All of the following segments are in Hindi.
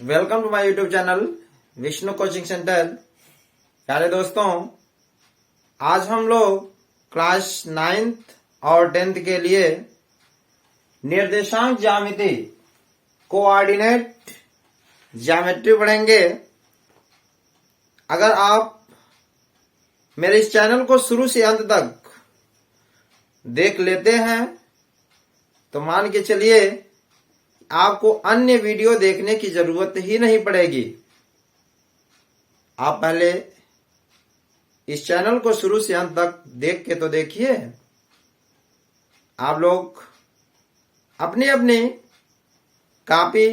Welcome to my YouTube channel Vishnu coaching centre. प्यारे दोस्तों, आज हम लोग क्लास 9th और 10th के लिए निर्देशांक ज्यामिति कोऑर्डिनेट ज्योमेट्री पढ़ेंगे। अगर आप मेरे इस चैनल को शुरू से अंत तक देख लेते हैं तो मान के चलिए आपको अन्य वीडियो देखने की जरूरत ही नहीं पड़ेगी। आप पहले इस चैनल को शुरू से अंत तक देख के तो देखिए। आप लोग अपनी अपनी कॉपी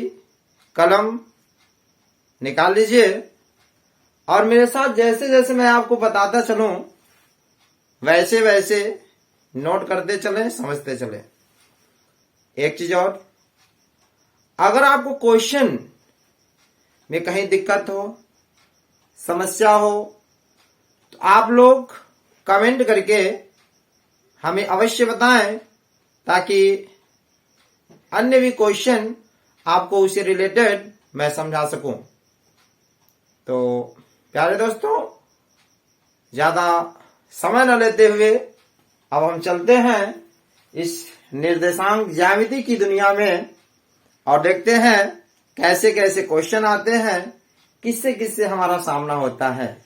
कलम निकाल लीजिए और मेरे साथ जैसे जैसे मैं आपको बताता चलूं वैसे वैसे नोट करते चलें, समझते चलें। एक चीज और, अगर आपको क्वेश्चन में कहीं दिक्कत हो, समस्या हो, तो आप लोग कमेंट करके हमें अवश्य बताएं ताकि अन्य भी क्वेश्चन आपको उससे रिलेटेड मैं समझा सकूं। तो प्यारे दोस्तों, ज्यादा समय न लेते हुए अब हम चलते हैं इस निर्देशांक ज्यामिति की दुनिया में और देखते हैं कैसे कैसे क्वेश्चन आते हैं, किससे किससे हमारा सामना होता है।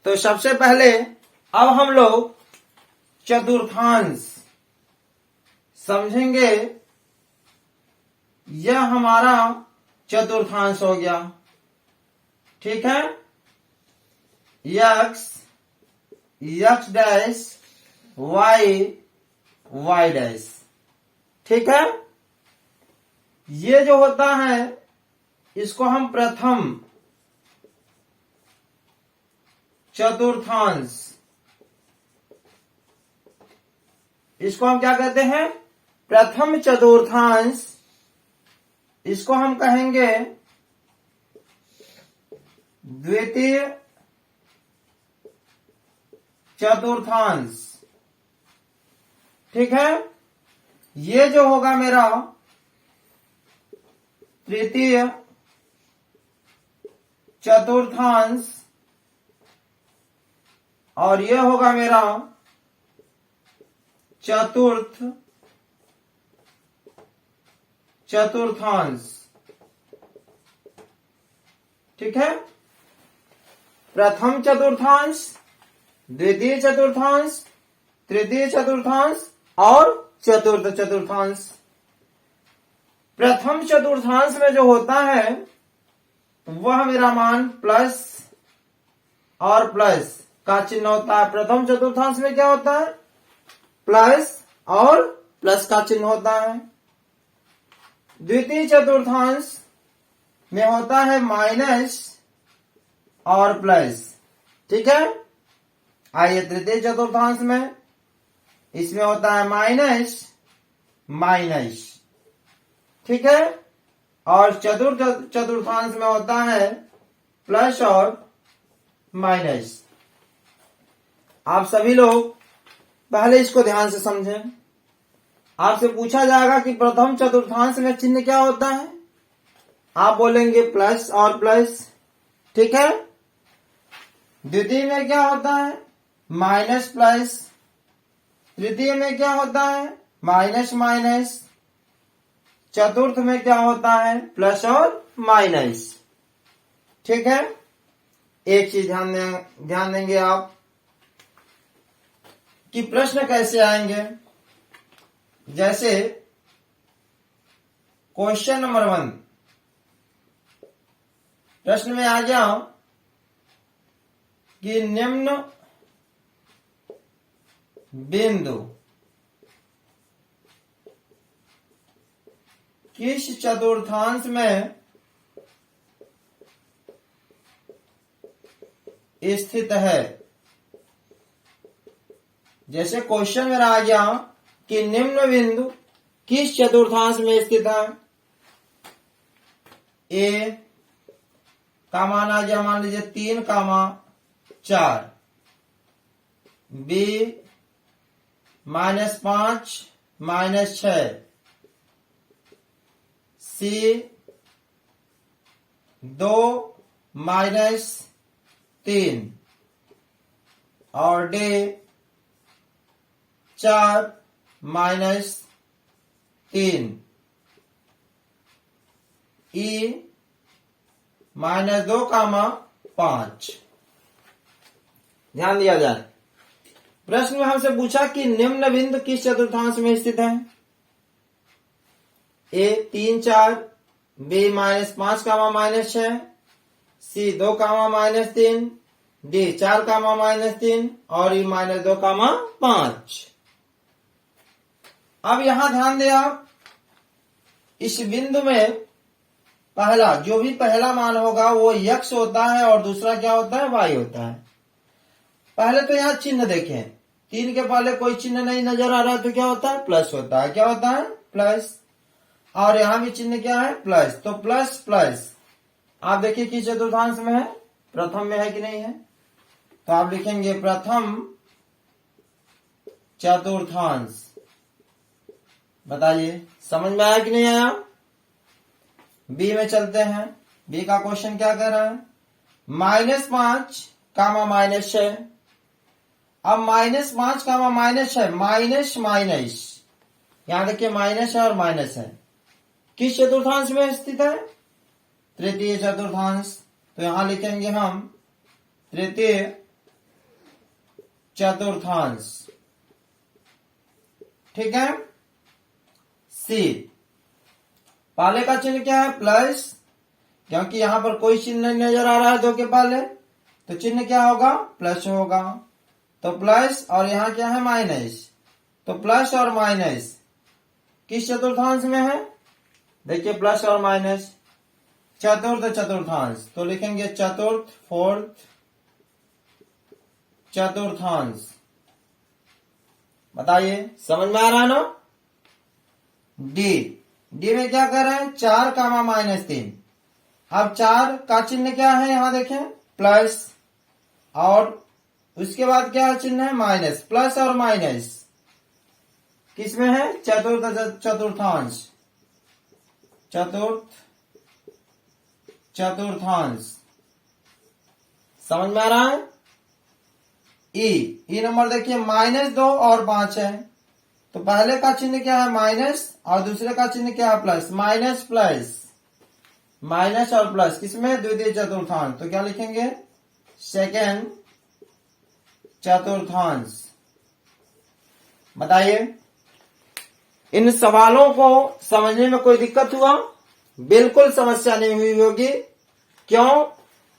तो सबसे पहले अब हम लोग चतुर्थांश समझेंगे। यह हमारा चतुर्थांश हो गया, ठीक है। x x dash y dash, ठीक है। ये जो होता है इसको हम प्रथम चतुर्थांश, इसको हम क्या कहते हैं? प्रथम चतुर्थांश। इसको हम कहेंगे द्वितीय चतुर्थांश, ठीक है। ये जो होगा मेरा तृतीय चतुर्थांश और यह होगा मेरा चतुर्थ चतुर्थांश, ठीक है। प्रथम चतुर्थांश, द्वितीय चतुर्थांश, तृतीय चतुर्थांश और चतुर्थ चतुर्थांश। प्रथम चतुर्थांश में जो होता है वह मेरा मान प्लस और प्लस का चिन्ह होता है। प्रथम चतुर्थांश में क्या होता है? प्लस और प्लस का चिन्ह होता है। द्वितीय चतुर्थांश में होता है माइनस और प्लस, ठीक है। आइए तृतीय चतुर्थांश में, इसमें होता है माइनस माइनस, ठीक है। और चतुर्थ चतुर्थांश में होता है प्लस और माइनस। आप सभी लोग पहले इसको ध्यान से समझें। आपसे पूछा जाएगा कि प्रथम चतुर्थांश में चिन्ह क्या होता है, आप बोलेंगे प्लस और प्लस, ठीक है। द्वितीय में क्या होता है? Minus plus. तृतीय में क्या होता है? Minus minus. चतुर्थ में क्या होता है? प्लस और माइनस, ठीक है। एक चीज ध्यान देंगे आप कि प्रश्न कैसे आएंगे। जैसे क्वेश्चन नंबर 1 प्रश्न में आ गया कि निम्न बिंदु किस चतुर्थांश में स्थित है। जैसे क्वेश्चन मेरा आ गया कि निम्न बिंदु किस चतुर्थांश में स्थित है। ए का मान आ गया, मान लीजिए 3,4, बी -5 -6, सी 2 माइनस 3 और डे 4 माइनस 3 ई -2, 5। ध्यान दिया जाए। प्रश्न में हमसे पूछा कि निम्न बिंदु किस चतुर्थांश में स्थित है। ए 3, 4, बी -5, -6, सी 2, -3, डी 4, -3 और ई -2, 5। अब यहां ध्यान दें आप, इस बिंदु में पहला जो भी पहला मान होगा वो x होता है और दूसरा क्या होता है, y होता है। पहले तो यहाँ चिन्ह देखें, 3 के पहले कोई चिन्ह नहीं नजर आ रहा है तो क्या होता है, प्लस होता है। क्या होता है, प्लस। और यहां भी चिन्ह क्या है, प्लस। तो प्लस प्लस आप देखिए किस चतुर्थांश में है, प्रथम में है कि नहीं है। तो आप लिखेंगे प्रथम चतुर्थांश। बताइए समझ में आया कि नहीं आया। बी में चलते हैं। बी का क्वेश्चन क्या कह रहा है, -5, -6। अब -5, -6, माइनस माइनस, यहां देखिए माइनस है और माइनस है, किस चतुर्थांश में स्थित है, तृतीय चतुर्थांश। तो यहां लिखेंगे हम तृतीय चतुर्थांश। ठीक है। सी, पहले का चिन्ह क्या है, प्लस, क्योंकि यहां पर कोई चिन्ह नहीं नजर आ रहा है 2 के पहले, तो चिन्ह क्या होगा, प्लस होगा। तो प्लस और यहां क्या है, माइनस। तो प्लस और माइनस किस चतुर्थांश में है, देखिए प्लस और माइनस चतुर्थ चतुर्थांश। तो लिखेंगे चतुर्थ, फोर्थ चतुर्थांश। बताइए समझ में आ रहा है ना। डी, डी में क्या कर रहे हैं, 4, -3। अब 4 का चिन्ह क्या है, यहां देखें प्लस, और उसके बाद क्या चिन्ह है, माइनस। प्लस और माइनस किसमें है, चतुर्थ चतुर्थांश, चतुर्थ चतुर्थांश। समझ में आ रहा है। ई नंबर देखिए -2 और 5 है, तो पहले का चिन्ह क्या है, माइनस, और दूसरे का चिन्ह क्या है, प्लस। माइनस प्लस, माइनस और प्लस किसमें, द्वितीय चतुर्थांश। तो क्या लिखेंगे, सेकेंड चतुर्थांश। बताइए इन सवालों को समझने में कोई दिक्कत हुआ, बिल्कुल समस्या नहीं हुई होगी। क्यों,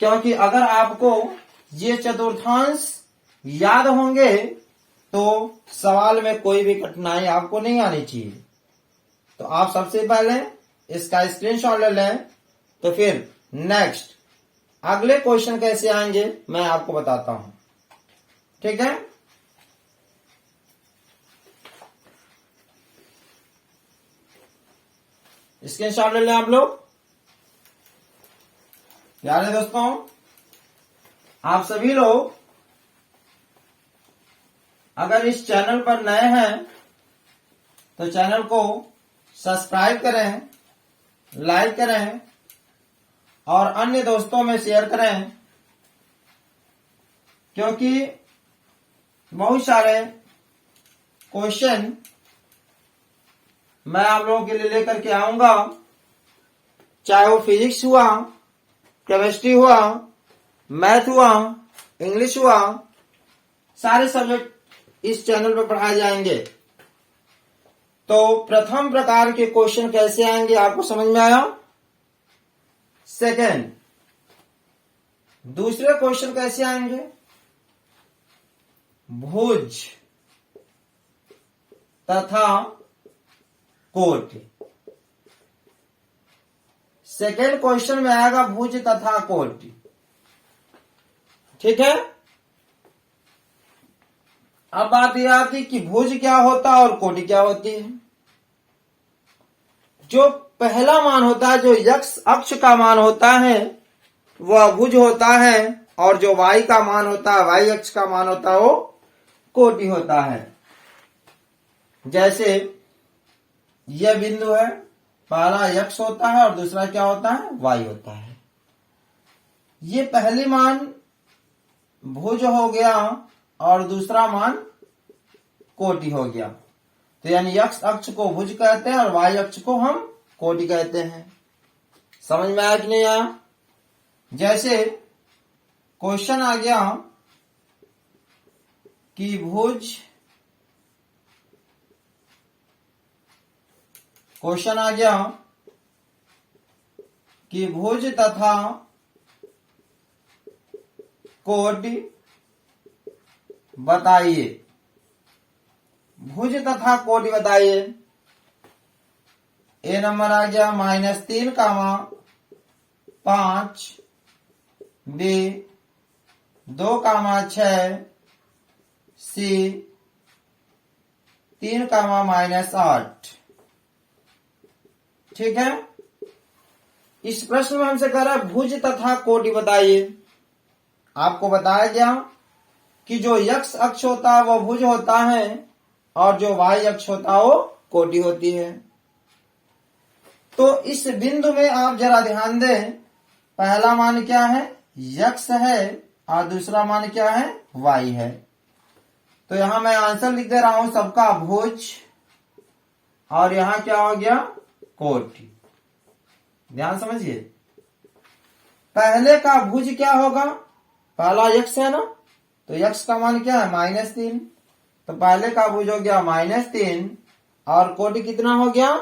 क्योंकि अगर आपको ये चतुर्थांश याद होंगे तो सवाल में कोई भी कठिनाई आपको नहीं आनी चाहिए। तो आप सबसे पहले इसका स्क्रीनशॉट ले लें, तो फिर नेक्स्ट अगले क्वेश्चन कैसे आएंगे मैं आपको बताता हूं। ठीक है। स्क्रीनशॉट ले लें आप लोग। प्यारे दोस्तों, आप सभी लोग अगर इस चैनल पर नए हैं तो चैनल को सब्सक्राइब करें, लाइक करें और अन्य दोस्तों में शेयर करें, क्योंकि बहुत सारे क्वेश्चन मैं आप लोगों के लिए लेकर के आऊंगा, चाहे वो फिजिक्स हुआ, केमिस्ट्री हुआ, मैथ हुआ, इंग्लिश हुआ, सारे सब्जेक्ट इस चैनल पर पढ़ाए जाएंगे। तो प्रथम प्रकार के क्वेश्चन कैसे आएंगे आपको समझ में आया। सेकंड, दूसरे क्वेश्चन कैसे आएंगे, भुज तथा कोटि। सेकेंड क्वेश्चन में आएगा भुज तथा कोटि। ठीक है। अब बात यह आती कि भुज क्या होता है और कोटि क्या होती है। जो पहला मान होता है, जो x अक्ष का मान होता है वह भुज होता है, और जो y का मान होता है, y अक्ष का मान होता है वो कोटि होता है। जैसे यह बिंदु है, पहला x होता है और दूसरा क्या होता है, y होता है। ये पहली मान भुज हो गया और दूसरा मान कोटि हो गया। तो यानी x अक्ष को भुज कहते हैं और y अक्ष को हम कोटि कहते हैं। समझ में आया कि नहीं आया? जैसे क्वेश्चन आ गया कि भुज, क्वेश्चन आ गया कि भुज तथा कोटि बताइए। भुज तथा कोटि बताइए। ए नंबर आ गया -3, 5, बी 2, 6, सी 3, -8। ठीक है। इस प्रश्न में हमसे कह रहा है भुज तथा कोटि बताइए। आपको बताया गया कि जो x अक्ष होता है वो भुज होता है और जो y अक्ष होता है वो कोटि होती है। तो इस बिंदु में आप जरा ध्यान दें, पहला मान क्या है? x है और दूसरा मान क्या है? y है। तो यहां मैं आंसर लिख दे रहा हूं सबका, भुज, और यहां क्या हो गया? कोटि। ध्यान समझिए, पहले का भुज क्या होगा? पहला x है ना, तो x का मान क्या है? -3। तो पहले का भुज हो गया -3 और कोटि कितना हो गया?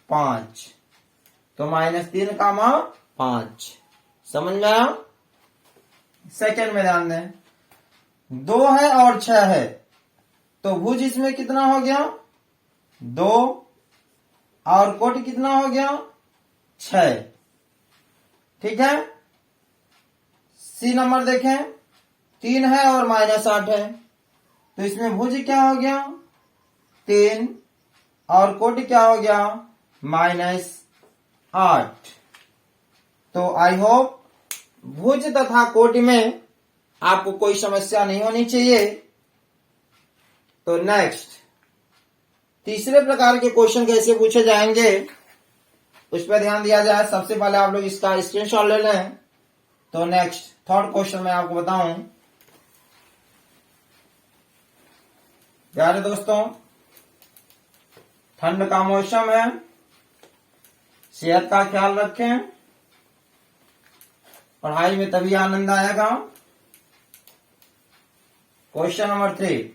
5। तो -3 का मान 5। समझ में आया? सेकंड में ध्यान दें, 2 है और 6 है, तो भुज इसमें कितना हो गया? 2 और कोटि कितना हो गया? 6। ठीक है। सी नंबर देखें, 3 है और -8 है, तो इसमें भुज क्या हो गया? 3 और कोटि क्या हो गया? -8। तो आई होप भुज तथा कोटि में आपको कोई समस्या नहीं होनी चाहिए। तो नेक्स्ट, तीसरे प्रकार के क्वेश्चन कैसे पूछे जाएंगे उस पर ध्यान दिया जाए। सबसे पहले आप लोग इसका स्क्रीनशॉट ले लें। तो नेक्स्ट थर्ड क्वेश्चन मैं आपको बताऊं। प्यारे दोस्तों, ठंड का मौसम है, सेहत का ख्याल रखें, पढ़ाई में तभी आनंद आएगा। क्वेश्चन नंबर 3,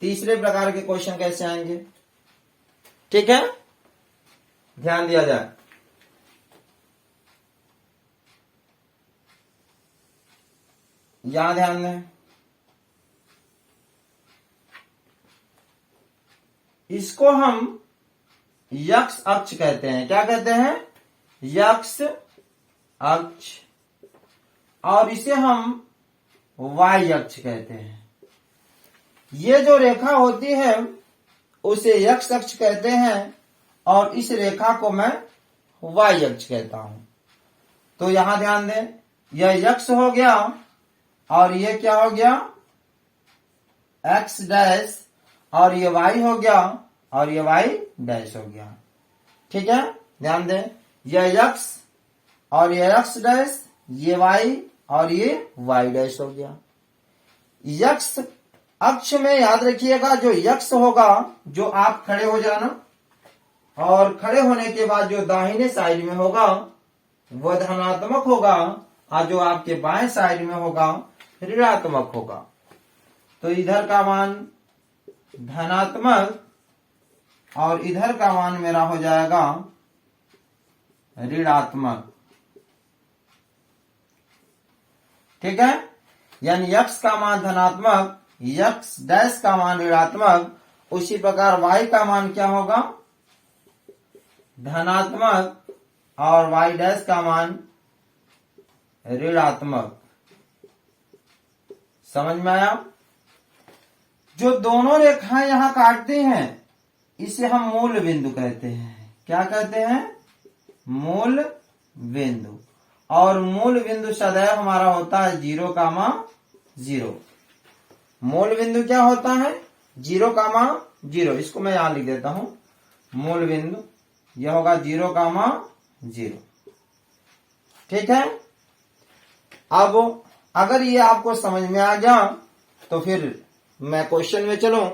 तीसरे प्रकार के क्वेश्चन कैसे आएंगे? ठीक है, ध्यान दिया जाए। यहां ध्यान दें, इसको हम x अक्ष कहते हैं। क्या कहते हैं? x अक्ष। और इसे हम y अक्ष कहते हैं। ये जो रेखा होती है उसे x अक्ष कहते हैं और इस रेखा को मैं y अक्ष कहता हूं। तो यहां ध्यान दें, यह x हो गया और ये क्या हो गया? x डैश, और ये y हो गया और ये y डैश हो गया। ठीक है, ध्यान दें, यह x और ये x डैश, ये y और ये y डैश हो गया। x अक्ष में याद रखिएगा, जो x होगा, जो आप खड़े हो जाना और खड़े होने के बाद जो दाहिने साइड में होगा वह धनात्मक होगा और जो आपके बाएं साइड में होगा ऋणात्मक होगा। तो इधर का मान धनात्मक और इधर का मान मेरा हो जाएगा ऋणात्मक। ठीक है, यानी x का मान धनात्मक, x डैश का मान ऋणात्मक, उसी प्रकार y का मान क्या होगा? धनात्मक और y डैश का मान ऋणात्मक। समझ में आया? जो दोनों रेखाएं यहां काटती हैं इसे हम मूल बिंदु कहते हैं। क्या कहते हैं? मूल बिंदु। और मूल बिंदु सदैव हमारा होता है 0,0। मूल बिंदु क्या होता है? 0,0। इसको मैं यहां लिख देता हूं, मूल बिंदु यह होगा 0,0। ठीक है। अब अगर ये आपको समझ में आ गया तो फिर मैं क्वेश्चन में चलूं।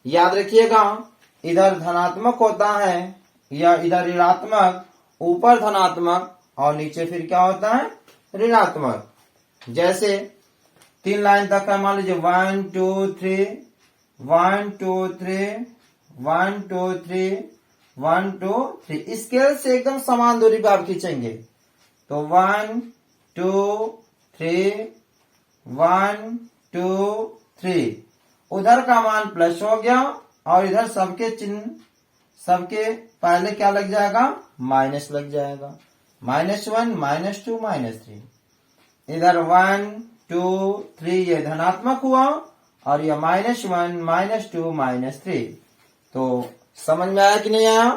याद रखिएगा, इधर धनात्मक होता है या इधर ऋणात्मक, ऊपर धनात्मक और नीचे फिर क्या होता है, ऋणात्मक। जैसे 3 लाइन तक है, मान लीजिए 1 2 3 1 2 3 1 2 3 1 2 3, स्केल से एकदम समान दूरी पे आप खींचेंगे तो 1 2 3 1 2 3, उधर का मान प्लस हो गया और इधर सबके चिन्ह, सबके पहले क्या लग जाएगा, माइनस लग जाएगा। -1 -2 -3, इधर 1 2 3 ये धनात्मक हुआ और ये -1 -2 -3। तो समझ में आया कि नहीं आया?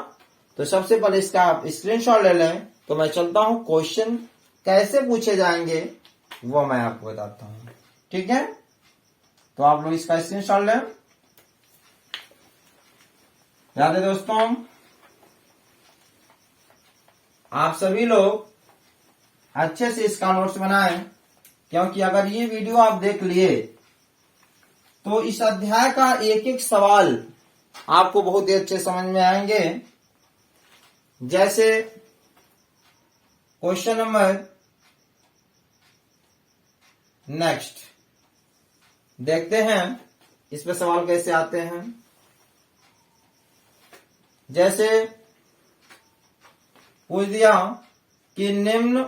तो सबसे पहले इसका आप स्क्रीनशॉट ले लें। तो मैं चलता हूं, क्वेश्चन कैसे पूछे जाएंगे वो मैं आपको बताता हूं, ठीक है। तो आप लोग इसका स्क्रीनशॉट लें। याद है दोस्तों, आप सभी लोग अच्छे से इसका नोट्स बनाएं, क्योंकि अगर ये वीडियो आप देख लिए तो इस अध्याय का एक एक सवाल आपको बहुत ही अच्छे समझ में आएंगे। जैसे क्वेश्चन नंबर नेक्स्ट देखते हैं, इस पे सवाल कैसे आते हैं। जैसे पूछ दिया कि निम्न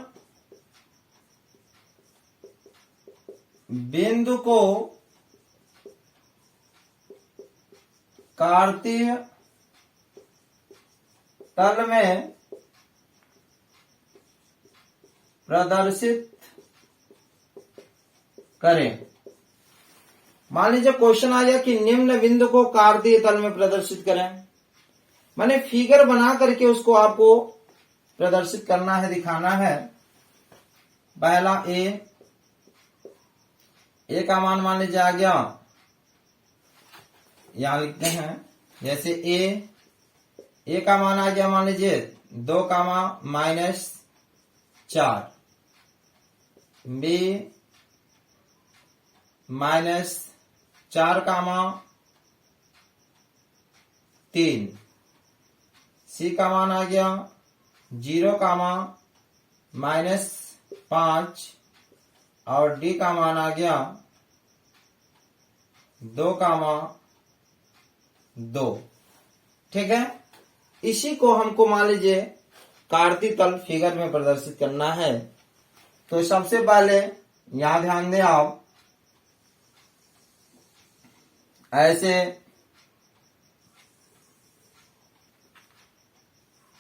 बिंदु को कार्तीय तल में प्रदर्शित करें। मान लीजिए क्वेश्चन आ गया कि निम्न बिंदु को कार्तीय तल में प्रदर्शित करें, माने फिगर बना करके उसको आपको प्रदर्शित करना है, दिखाना है। पहला ए का मान लीजिए आ गया, यहां लिखते हैं। जैसे ए का मान आ गया, मान लीजिए 2 -4, बी -4 3, सी का मान आ गया 0 -5 और डी का मान आ गया 2 2। ठीक है, इसी को हमको मान लीजिए कार्तीय तल फिगर में प्रदर्शित करना है। तो सबसे पहले यहां ध्यान दें आप, ऐसे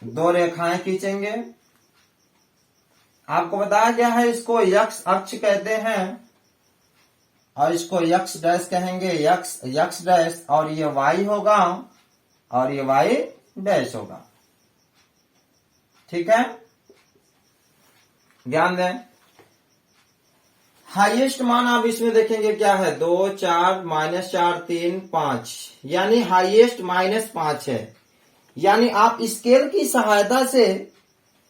2 रेखाएं खींचेंगे। आपको बताया गया है इसको यक्ष अक्ष कहते हैं और इसको यक्ष डैश कहेंगे, यक्ष डैश, और ये वाई होगा और ये वाई डैश होगा। ठीक है, ध्यान दें। हाईएस्ट मान आप इसमें देखेंगे क्या है, 2 4 -4 3 5, यानी हाईएस्ट -5 है। यानी आप स्केल की सहायता से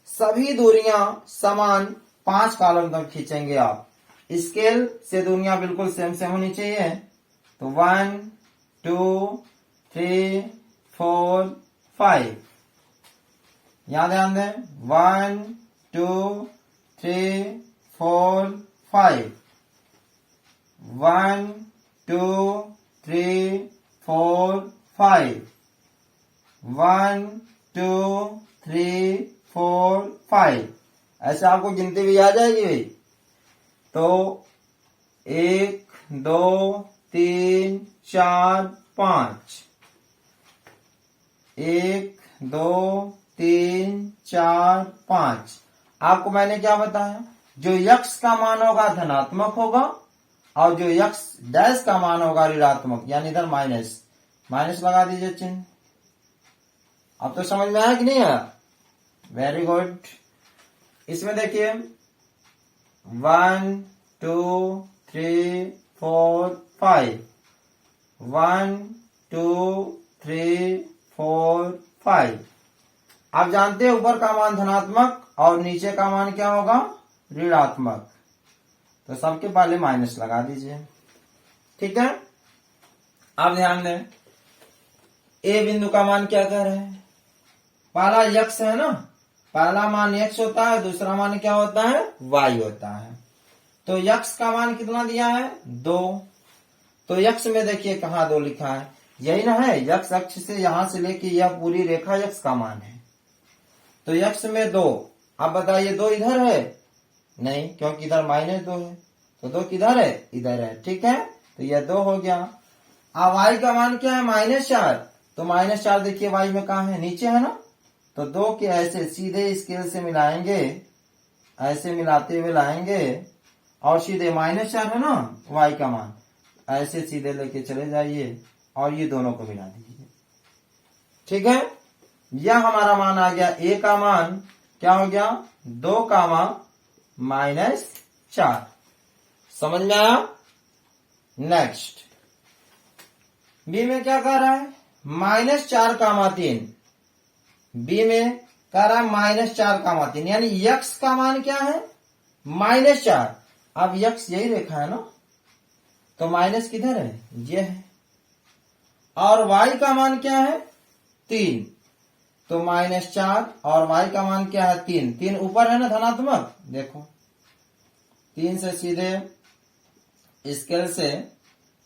सभी दूरियां समान 5 कॉलम तक खींचेंगे। आप स्केल से दूरियां बिल्कुल सेम सेम होनी चाहिए। तो 1 2 3 4 5, यहां ध्यान दें, 1 2 3 4 5, 1 2 3 4 5, 1 2 3 4 5, ऐसे आपको गिनती भी आ जाएगी भाई। तो 1 2 3 4 5, 1 2 3 4 5। आपको मैंने क्या बताया, जो यक्ष का मान होगा धनात्मक होगा और जो यक्ष डैश का मान होगा ऋणात्मक, यानी इधर माइनस लगा दीजिए चिन्ह। अब तो समझ में आया कि नहीं आया? Very good. इसमें देखिए 1 2 3 4 5, 1 2 3 4 5। आप जानते हैं ऊपर का मान धनात्मक और नीचे का मान क्या होगा, ऋणात्मक। तो सबके पहले माइनस लगा दीजिए। ठीक है, अब ध्यान दें, ए बिंदु का मान क्या कह रहे हैं, पहला यक्स है ना, पहला मान यक्स होता है, दूसरा मान क्या होता है, वाई होता है। तो यक्स का मान कितना दिया है, 2। तो यक्स में देखिए कहाँ 2 लिखा है, यही ना है, यक्स अक्ष से यहां से लेके यह पूरी रेखा यक्स का मान है। तो यक्स में 2, अब बताइए 2 इधर है नहीं, क्योंकि इधर -2 है, तो 2 किधर है, इधर है। ठीक है, तो यह 2 हो गया। अब वाई का मान क्या है, -4, तो -4 देखिए वाई में कहा है, नीचे है ना, तो 2 के ऐसे सीधे स्केल से मिलाएंगे, ऐसे मिलाते हुए लाएंगे और सीधे -4 है ना वाई का मान, ऐसे सीधे लेके चले जाइए और ये दोनों को मिला दीजिए। ठीक है, यह हमारा मान आ गया, ए का मान क्या हो गया, 2, -4। समझ में आया। नेक्स्ट बी में क्या कह रहा है, -4, 3। बी में कह रहा है -4, 3, यानी यक्स का मान क्या है, -4। अब यक्स यही रेखा है ना, तो माइनस किधर है, ये है। और y का मान क्या है, 3, तो -4 और y का मान क्या है, 3। 3 ऊपर है ना धनात्मक, देखो 3 से सीधे स्केल से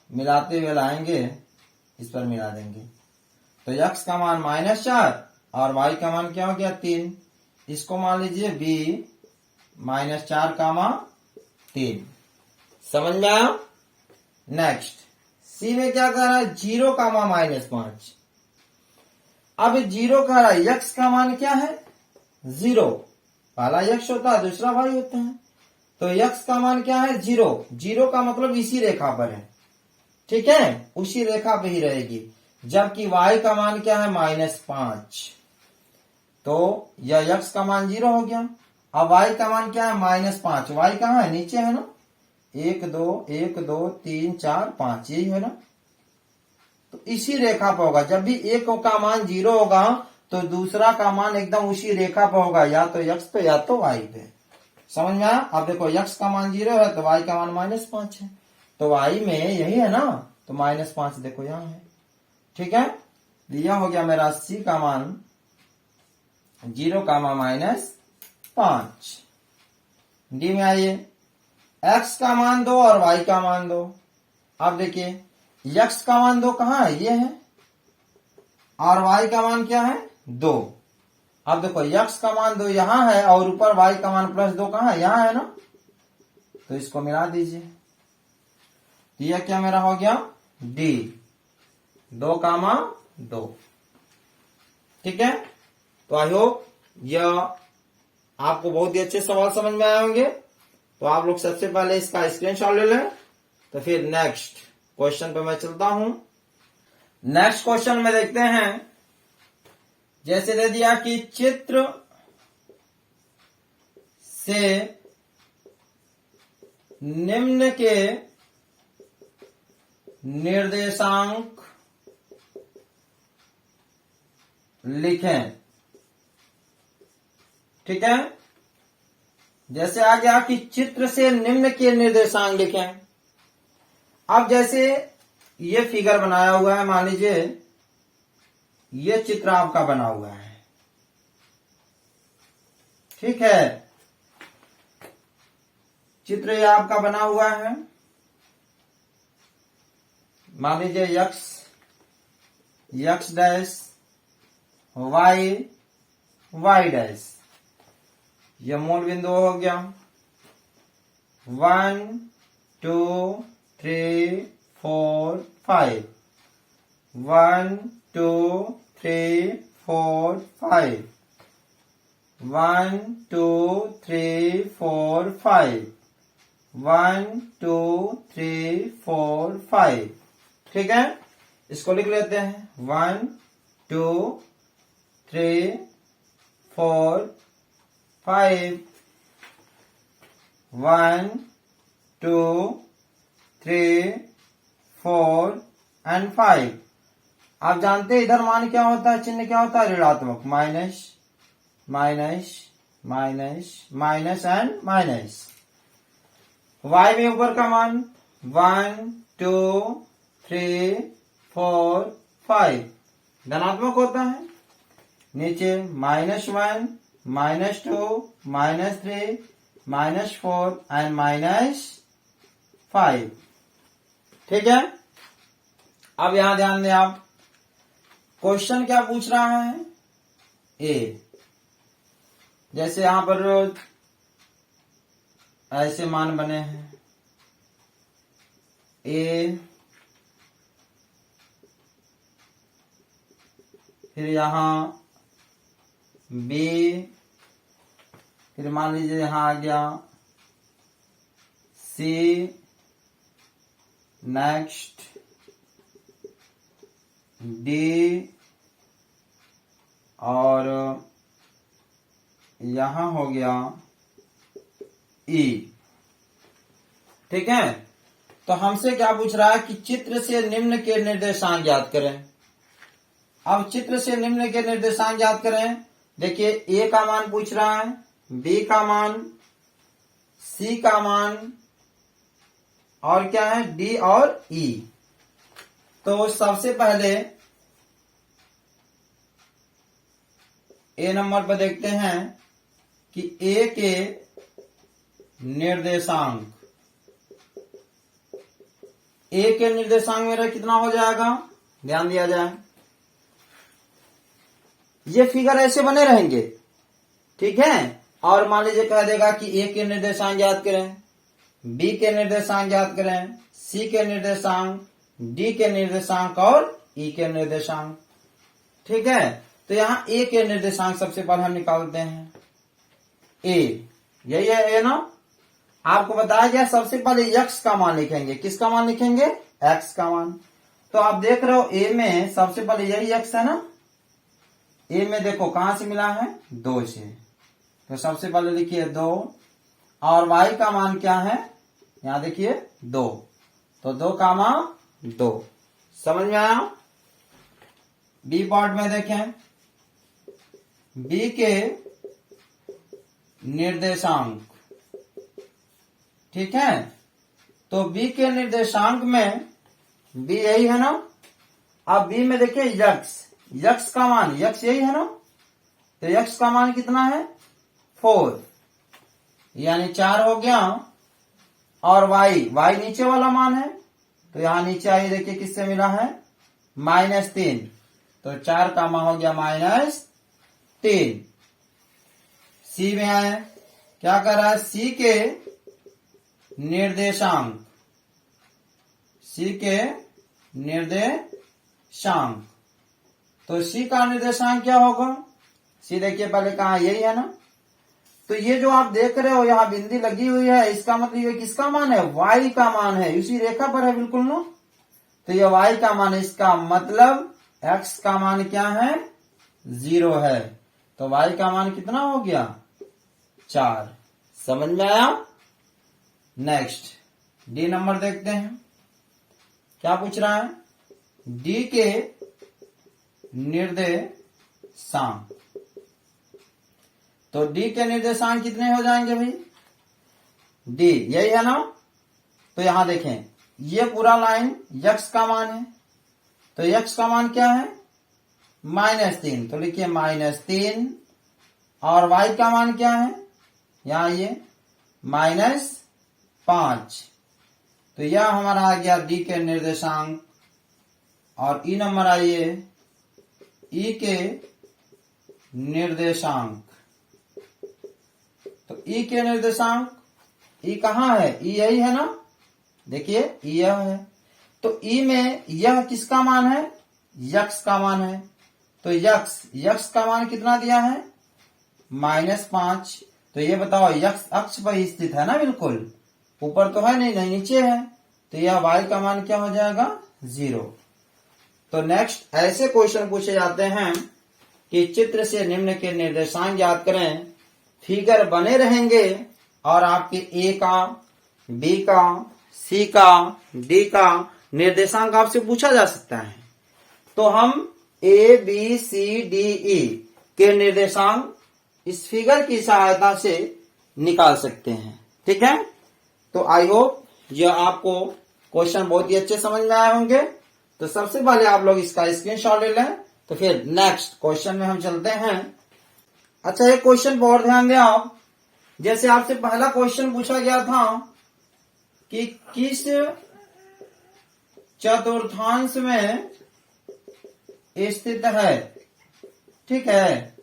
मिलाते हुए लाएंगे, इस पर मिला देंगे। तो x का मान -4 और y का मान क्या हो गया, 3। इसको मान लीजिए b -4, 3। समझ में आया। नेक्स्ट सी में क्या कह रहा है, 0, -5। अब 0 कह रहा है, यक्स का मान क्या है, 0। पहला यक्स होता है, दूसरा वाई होता है, तो यक्स का मान क्या है, 0। 0 का मतलब इसी रेखा पर है, ठीक है, उसी रेखा पे ही रहेगी। जबकि y का मान क्या है, -5, तो यह यक्स का मान 0 हो गया। अब y का मान क्या है, -5। y कहाँ है, नीचे है ना, 1 2 1 2 3 4 5, यही है ना, तो इसी रेखा पर होगा। जब भी एक का मान 0 होगा तो दूसरा का मान एकदम उसी रेखा पर होगा, या तो यक्स पे या तो वाई पे। समझ में आया। अब देखो यक्स का मान 0 है तो वाई का मान -5 है, तो वाई में यही है ना, तो -5 देखो यहां है। ठीक है, यह हो गया मेरा सी का मान 0, -5। डी में आइए, एक्स का मान 2 और वाई का मान 2। अब देखिए यक्स का मान 2 कहाँ है, ये है, और वाई का मान क्या है, 2। अब देखो यक्स का मान 2 यहां है और ऊपर वाई का मान +2 कहाँ है, यहां है ना, तो इसको मिला दीजिए। तो यह क्या मेरा हो गया, डी 2, 2। ठीक है, तो आई होप यह आपको बहुत ही अच्छे सवाल समझ में आए होंगे। तो आप लोग सबसे पहले इसका स्क्रीनशॉट ले लें, तो फिर नेक्स्ट क्वेश्चन पे मैं चलता हूं। नेक्स्ट क्वेश्चन में देखते हैं, जैसे दे दिया कि चित्र से निम्न के निर्देशांक लिखें। ठीक है, जैसे आ गया कि चित्र से निम्न के निर्देशांक लिखें। अब जैसे ये फिगर बनाया हुआ है, मान लीजिए ये चित्र आपका बना हुआ है, ठीक है, चित्र ये आपका बना हुआ है। मान लीजिए x डैश, y डैश, यह मूल बिंदु हो गया। 1 2 3 4 5, 1 2 3 4 5, 1 2 3 4 5, 1 2 3 4 5। ठीक है, इसको लिख लेते हैं, 1 2 3 4 5, 1 2 3 4 एंड 5। आप जानते हैं इधर मान क्या होता है, चिन्ह क्या होता है, ऋणात्मक, minus minus minus minus and minus. y में ऊपर का मान 1 2 3 4 5 धनात्मक होता है। नीचे -1 -2 -3 -4 एंड -5। ठीक है। अब यहां ध्यान दें आप, क्वेश्चन क्या पूछ रहा है? ए। जैसे यहां पर ऐसे मान बने हैं ए, फिर यहां बी, फिर मान लीजिए यहां आ गया सी, नेक्स्ट डी, और यहां हो गया ई। ठीक है। तो हमसे क्या पूछ रहा है कि चित्र से निम्न के निर्देशांक ज्ञात करें। अब चित्र से निम्न के निर्देशांक ज्ञात करें। देखिए ए का मान पूछ रहा है, बी का मान, सी का मान, और क्या है डी और ई। तो सबसे पहले ए नंबर पर देखते हैं कि ए के निर्देशांक, ए के निर्देशांक मेरा कितना हो जाएगा, ध्यान दिया जाए। ये फिगर ऐसे बने रहेंगे। ठीक है। और मान लीजिए कह देगा कि ए के निर्देशांक ज्ञात करें, बी के निर्देशांक ज्ञात करें, सी के निर्देशांक, डी के निर्देशांक और ई के निर्देशांक। ठीक है। तो यहां ए के निर्देशांक सबसे पहले हम निकालते हैं। ए, यही है ए ना। आपको बताया गया सबसे पहले यक्स का मान लिखेंगे। किसका मान लिखेंगे? एक्स का मान। तो आप देख रहे हो ए में सबसे पहले यही यक्स है ना। ए में देखो कहां से मिला है, 2 से। तो सबसे पहले लिखिए 2, और y का मान क्या है, यहां देखिए 2। तो 2 का मान 2। समझ में आया? बी पार्ट में देखें, बी के निर्देशांक। ठीक है। तो बी के निर्देशांक में बी यही है ना। अब बी में देखिए यक्स, यक्स का मान, यक्स यही है ना। तो यक्स का मान कितना है, 4, यानी 4 हो गया। और y, y नीचे वाला मान है। तो यहां नीचे आइए देखिए किससे मिला है, -3। तो 4 का मान हो गया -3। सी में आए, क्या कर रहा है, सी के निर्देशांक, सी के निर्देशांक। तो सी का निर्देशांक क्या होगा, सी देखिए पहले कहा, यही है ना। तो ये जो आप देख रहे हो यहाँ बिंदी लगी हुई है, इसका मतलब ये किसका मान है, y का मान है। इसी रेखा पर है बिल्कुल ना। तो ये y का मान है, इसका मतलब x का मान क्या है, 0 है। तो y का मान कितना हो गया, 4। समझ में आया? नेक्स्ट डी नंबर देखते हैं, क्या पूछ रहा है, डी के निर्देशांक। तो डी के निर्देशांक कितने हो जाएंगे भाई, डी यही है ना। तो यहां देखें ये पूरा लाइन यक्स का मान है। तो यक्स का मान क्या है, -3। तो लिखिए -3। और y का मान क्या है, यहां ये -5। तो यह हमारा आ गया डी के निर्देशांक। और ई नंबर आइए, ई के निर्देशांक। तो ई के निर्देशांक, ई कहाँ है, ई यही है ना। देखिए ई यह है। तो ई में यह किसका मान है, यक्स का मान है। तो यक्स का मान कितना दिया है, -5। तो ये बताओ यक्स अक्ष पर ही स्थित है ना, बिल्कुल ऊपर तो है नहीं, नीचे है। तो यह y का मान क्या हो जाएगा, 0। तो नेक्स्ट ऐसे क्वेश्चन पूछे जाते हैं कि चित्र से निम्न के निर्देशांक ज्ञात करें। फिगर बने रहेंगे और आपके ए का, बी का, सी का, डी का निर्देशांक आपसे पूछा जा सकता है। तो हम A B C D E के निर्देशांक इस फिगर की सहायता से निकाल सकते हैं। ठीक है, तो आई होप यह आपको क्वेश्चन बहुत ही अच्छे समझ में आए होंगे। तो सबसे पहले आप लोग इसका स्क्रीनशॉट ले लें, तो फिर नेक्स्ट क्वेश्चन में हम चलते हैं। अच्छा, एक क्वेश्चन पर और ध्यान दें आप। जैसे आपसे पहला क्वेश्चन पूछा गया था कि किस चतुर्थांश में स्थित है। ठीक है,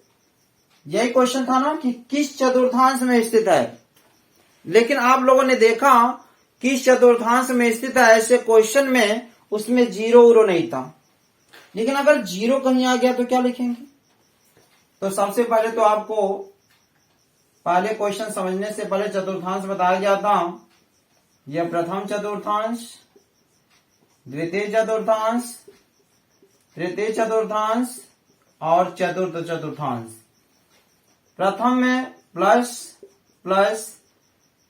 यही क्वेश्चन था ना कि किस चतुर्थांश में स्थित है। लेकिन आप लोगों ने देखा किस चतुर्थांश में स्थित है, ऐसे क्वेश्चन में उसमें जीरो उरो नहीं था। लेकिन अगर जीरो कहीं आ गया तो क्या लिखेंगे। तो सबसे पहले तो आपको पहले क्वेश्चन समझने से पहले चतुर्थांश बताया गया था। यह प्रथम चतुर्थांश, द्वितीय चतुर्थांश, तृतीय चतुर्थांश और चतुर्थ चतुर्थांश। प्रथम में प्लस प्लस,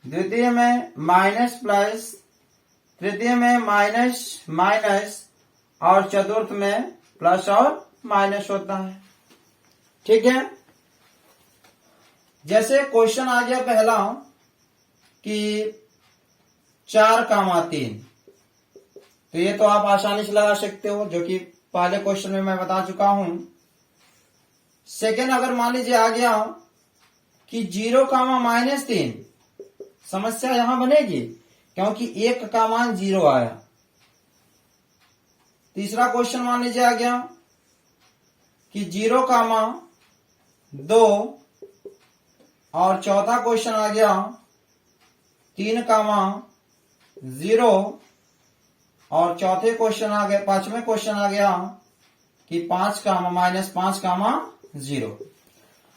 द्वितीय में माइनस प्लस, तृतीय में माइनस माइनस और चतुर्थ में प्लस और माइनस होता है। ठीक है, जैसे क्वेश्चन आ गया पहला कि 4,3, तो ये तो आप आसानी से लगा सकते हो, जो कि पहले क्वेश्चन में मैं बता चुका हूं। सेकेंड अगर मान लीजिए आ गया कि 0,-3, समस्या यहां बनेगी क्योंकि 1 का मान 0 आया। तीसरा क्वेश्चन मान लीजिए आ गया कि 0,2 और चौथा क्वेश्चन आ गया 3,0 और चौथे क्वेश्चन आ गया, पांचवें क्वेश्चन आ गया कि 5,-5,0।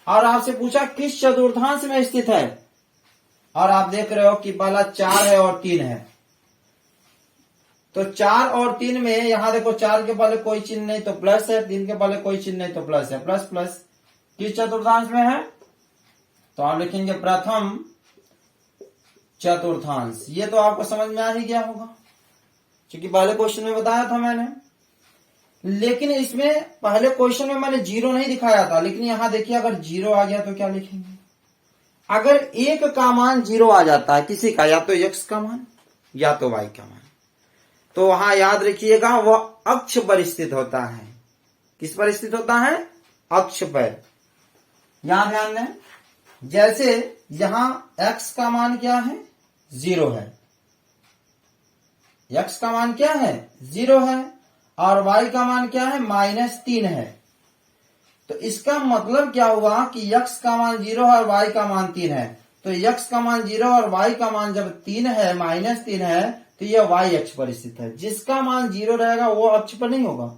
और आपसे पूछा किस चतुर्थांश में स्थित है, और आप देख रहे हो कि पहला 4 है और 3 है। तो 4 और 3 में यहां देखो 4 के पहले कोई चिन्ह नहीं तो प्लस है, 3 के पहले कोई चिन्ह नहीं तो प्लस है, प्लस प्लस। किस चतुर्थांश में है, तो आप लिखेंगे प्रथम चतुर्थांश। ये तो आपको समझ में आ ही गया होगा क्योंकि पहले क्वेश्चन में बताया था मैंने। लेकिन इसमें पहले क्वेश्चन में मैंने 0 नहीं दिखाया था, लेकिन यहां देखिए अगर 0 आ गया तो क्या लिखेंगे। अगर 1 का मान 0 आ जाता है किसी का, या तो x का मान या तो y का मान, तो वहां याद रखिएगा वह अक्ष पर स्थित होता है। किस पर स्थित होता है, अक्ष पर। यहां ध्यान दें, जैसे यहां x का मान क्या है, 0 है। x का मान क्या है, 0 है, और y का मान क्या है, -3 है। तो इसका मतलब क्या हुआ कि x का मान 0 है और y का मान 3 है। तो x का मान 0 और y का मान जब 3 है, -3 है, तो यह y अक्ष पर स्थित है। जिसका मान 0 रहेगा वो अक्ष पर नहीं होगा,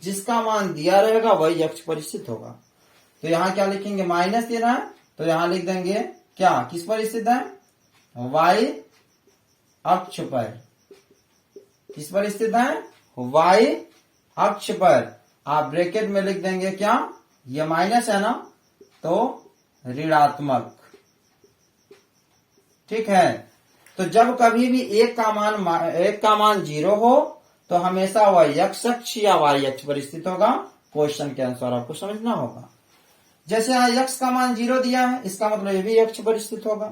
जिसका मान दिया रहेगा वही अक्ष पर स्थित होगा। तो यहां क्या लिखेंगे, -3 है, तो यहां लिख देंगे क्या, किस पर स्थित है, y अक्ष पर। किस पर स्थित है, y अक्ष पर। आप ब्रैकेट में लिख देंगे क्या, ये माइनस है ना, तो ऋणात्मक। ठीक है, तो जब कभी भी एक का मान 0 हो तो हमेशा वह x अक्ष या y अक्ष पर स्थित होगा। क्वेश्चन के अनुसार आपको समझना होगा। जैसे यहाँ x का मान 0 दिया है, इसका मतलब ये भी अक्ष पर स्थित होगा।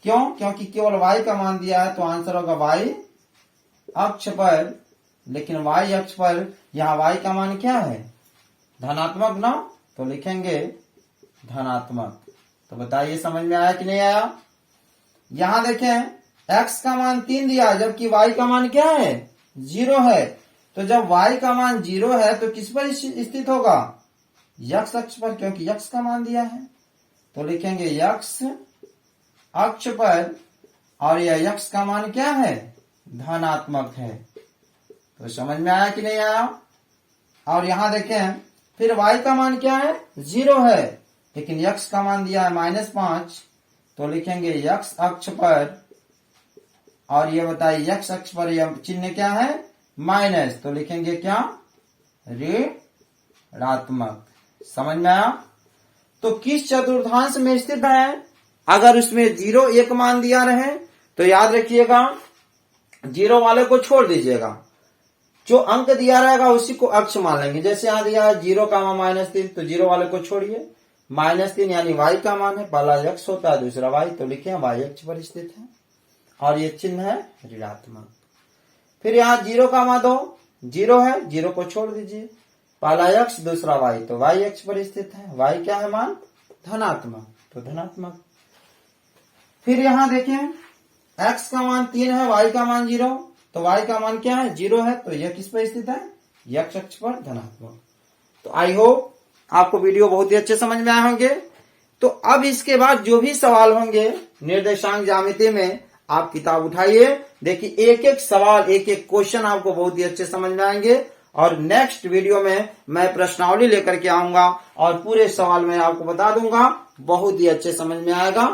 क्यों, क्योंकि केवल y का मान दिया है, तो आंसर होगा y अक्ष पर। लेकिन y अक्ष पर यहाँ y का मान क्या है, धनात्मक ना, तो लिखेंगे धनात्मक। तो बताइए समझ में आया कि नहीं आया। यहां देखें x का मान 3 दिया जबकि y का मान क्या है, 0 है। तो जब y का मान 0 है तो किस पर स्थित होगा, x अक्ष पर, क्योंकि x का मान दिया है। तो लिखेंगे x अक्ष पर, और यह x का मान क्या है, धनात्मक है। तो समझ में आया कि नहीं आया। और यहां देखें फिर y का मान क्या है, 0 है, लेकिन x का मान दिया है -5, तो लिखेंगे x अक्ष पर। और ये बताइए x अक्ष पर यह चिन्ह क्या है, माइनस, तो लिखेंगे क्या, ऋणात्मक। समझ में आया। तो किस चतुर्थांश में स्थित है, अगर उसमें 0 1 मान दिया रहे तो याद रखिएगा 0 वाले को छोड़ दीजिएगा, जो अंक दिया रहेगा उसी को अक्ष मान लेंगे। जैसे यहां दिया है 0, -3, तो 0 वाले को छोड़िए, -3 यानी y का मान है, पहला x होता है दूसरा y, तो लिखे y अक्ष पर स्थित है और ये चिन्ह है ऋणात्मक। फिर यहाँ 0 का मान दो, 0 है, 0 को छोड़ दीजिए, पहला x दूसरा y, तो y अक्ष पर स्थित है, y क्या है मान धनात्मक, तो धनात्मक। फिर यहाँ देखें x का मान 3 है, y का मान 0, तो y का मान क्या है 0 है, तो यह किस पर स्थित है x अक्ष पर धनात्मक। तो आई होप आपको वीडियो बहुत ही अच्छे समझ में आए होंगे। तो अब इसके बाद जो भी सवाल होंगे निर्देशांक ज्यामिति में आप किताब उठाइए, देखिए एक एक सवाल एक एक क्वेश्चन आपको बहुत ही अच्छे समझ में आएंगे और नेक्स्ट वीडियो में मैं प्रश्नावली लेकर के आऊंगा और पूरे सवाल मैं आपको बता दूंगा, बहुत ही अच्छे समझ में आएगा।